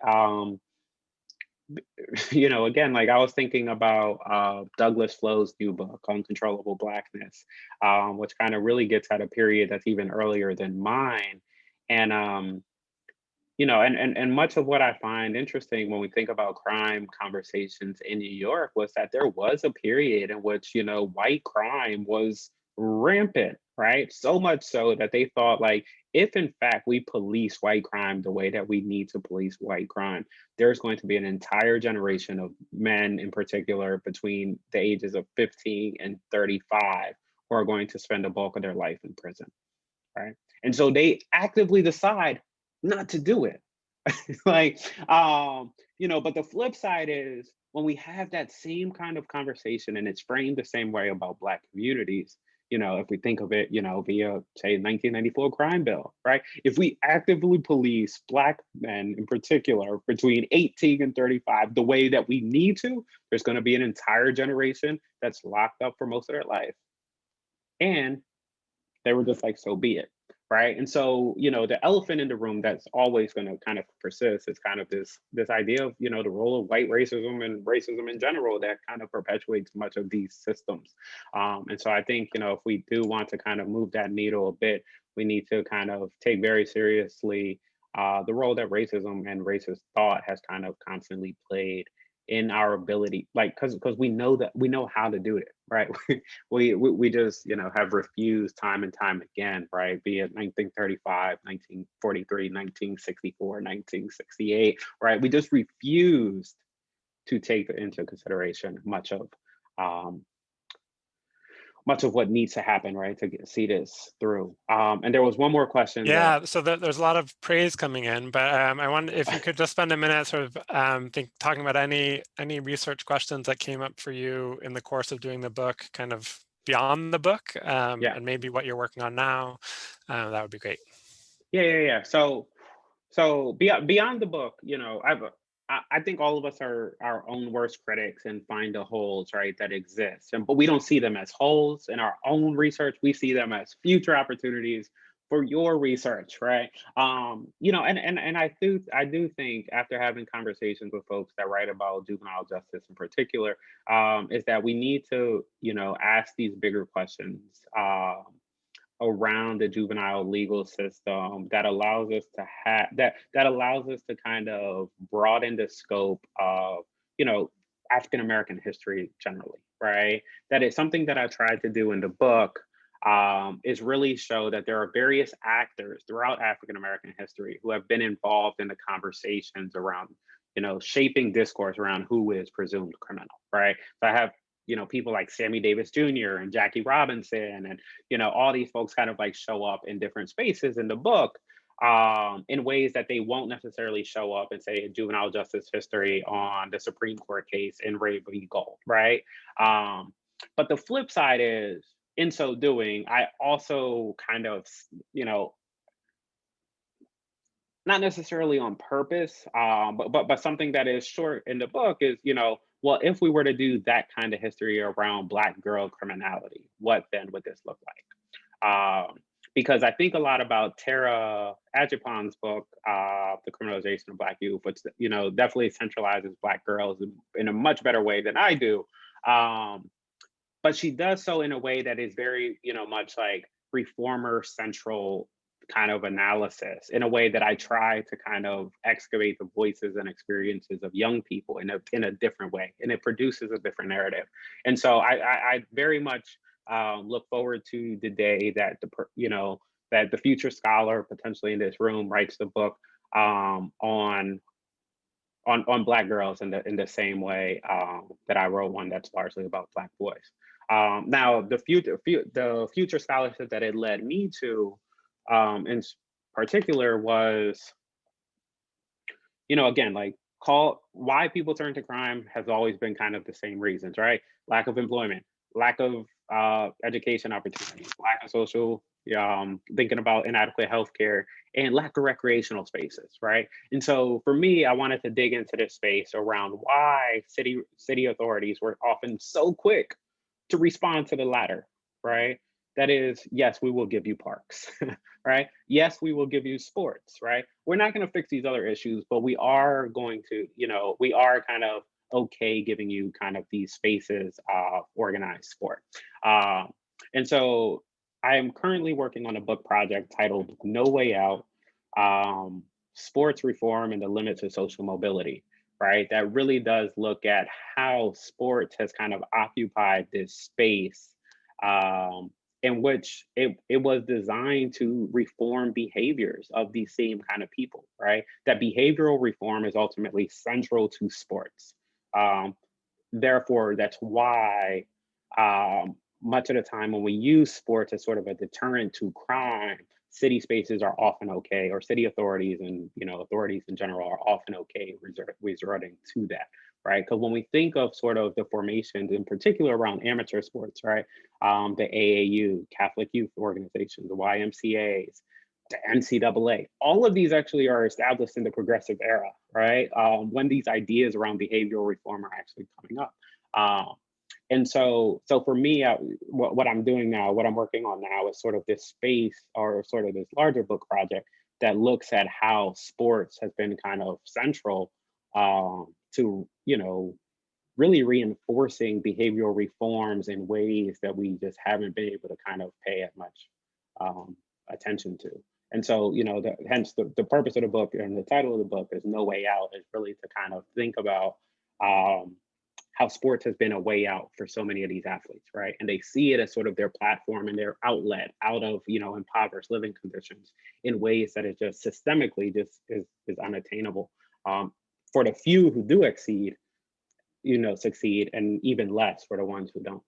Again, like I was thinking about Douglas Flo's new book, Uncontrollable Blackness, which kind of really gets at a period that's even earlier than mine. And and much of what I find interesting when we think about crime conversations in New York was that there was a period in which, white crime was rampant, right? So much so that they thought like, if in fact we police white crime the way that we need to police white crime, there's going to be an entire generation of men in particular between the ages of 15 and 35 who are going to spend the bulk of their life in prison, right? And so they actively decide not to do it. like, but the flip side is when we have that same kind of conversation and it's framed the same way about Black communities, if we think of it, via say 1994 crime bill, right? If we actively police Black men in particular between 18 and 35 the way that we need to, there's going to be an entire generation that's locked up for most of their life. And they were just like, so be it, right? And so, the elephant in the room that's always going to kind of persist is kind of this idea of, the role of white racism and racism in general that kind of perpetuates much of these systems. And so I think, if we do want to kind of move that needle a bit, we need to kind of take very seriously the role that racism and racist thought has kind of constantly played in our ability, like, because we know how to do it, right? We just, have refused time and time again, right? Be it 1935, 1943, 1964, 1968, right? We just refused to take into consideration um, much of what needs to happen, right, to see this through. And there was one more question that, Yeah, so there's a lot of praise coming in, but I wonder if you could just spend a minute sort of talking about any research questions that came up for you in the course of doing the book, kind of beyond the book, yeah, and maybe what you're working on now. That would be great. yeah. So beyond the book, I think all of us are our own worst critics and find the holes, right, that exist. But we don't see them as holes in our own research. We see them as future opportunities for your research, right? And I do think, after having conversations with folks that write about juvenile justice in particular, is that we need to, ask these bigger questions. Around the juvenile legal system that allows us to have that allows us to kind of broaden the scope of, African American history generally, right? That is something that I tried to do in the book, is really show that there are various actors throughout African American history who have been involved in the conversations around, shaping discourse around who is presumed criminal, right? So I have, people like Sammy Davis Jr. and Jackie Robinson, and, all these folks kind of like show up in different spaces in the book, in ways that they won't necessarily show up in, say, a juvenile justice history on the Supreme Court case in Ray v. Gold, right? But the flip side is, in so doing, I also kind of, you know, not necessarily on purpose, but something that is short in the book is, well, if we were to do that kind of history around Black girl criminality, what then would this look like? Because I think a lot about Tara Ajipon's book, The Criminalization of Black Youth, which, definitely centralizes Black girls in a much better way than I do. Um, but she does so in a way that is very, much like reformer central kind of analysis, in a way that I try to kind of excavate the voices and experiences of young people in a different way, and it produces a different narrative. And so I very much look forward to the day that that the future scholar potentially in this room writes the book, on Black girls in the same way, that I wrote one that's largely about Black boys. Now, the future scholarship that it led me to, in particular, was, again, like, call why people turn to crime has always been kind of the same reasons, right? Lack of employment, lack of education opportunities, lack of social, thinking about inadequate healthcare, and lack of recreational spaces, right? And so for me, I wanted to dig into this space around why city authorities were often so quick to respond to the latter, right? That is, yes, we will give you parks, right? Yes, we will give you sports, right? We're not going to fix these other issues, but we are going to, we are kind of okay giving you kind of these spaces of organized sport. Um, and so I am currently working on a book project titled No Way Out, Sports Reform and the Limits of Social Mobility, right? That really does look at how sports has kind of occupied this space, um, in which it was designed to reform behaviors of these same kind of people, right? That behavioral reform is ultimately central to sports. Um, Therefore, that's why, much of the time when we use sports as sort of a deterrent to crime, city spaces are often okay, or city authorities and, authorities in general are often okay resorting to that, right? Because when we think of sort of the formations, in particular around amateur sports, right, the AAU, Catholic Youth Organizations, the YMCA's, the NCAA, all of these actually are established in the progressive era, right? When these ideas around behavioral reform are actually coming up. Um, And so for me, what I'm doing now, what I'm working on now is sort of this space or sort of this larger book project that looks at how sports has been kind of central to, really reinforcing behavioral reforms in ways that we just haven't been able to kind of pay as much um, attention to. And so, hence the purpose of the book and the title of the book is No Way Out, is really to kind of think about um, how sports has been a way out for so many of these athletes, right? And they see it as sort of their platform and their outlet out of, impoverished living conditions in ways that is just systemically just is unattainable. Um, for the few who do succeed, and even less for the ones who don't.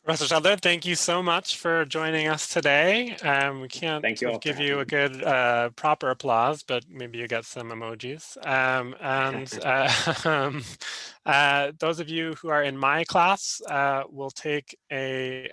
Professor Suddler, thank you so much for joining us today. We can't Thank you sort of all for give you having a me. good proper applause, but maybe you get some emojis. Those of you who are in my class will take a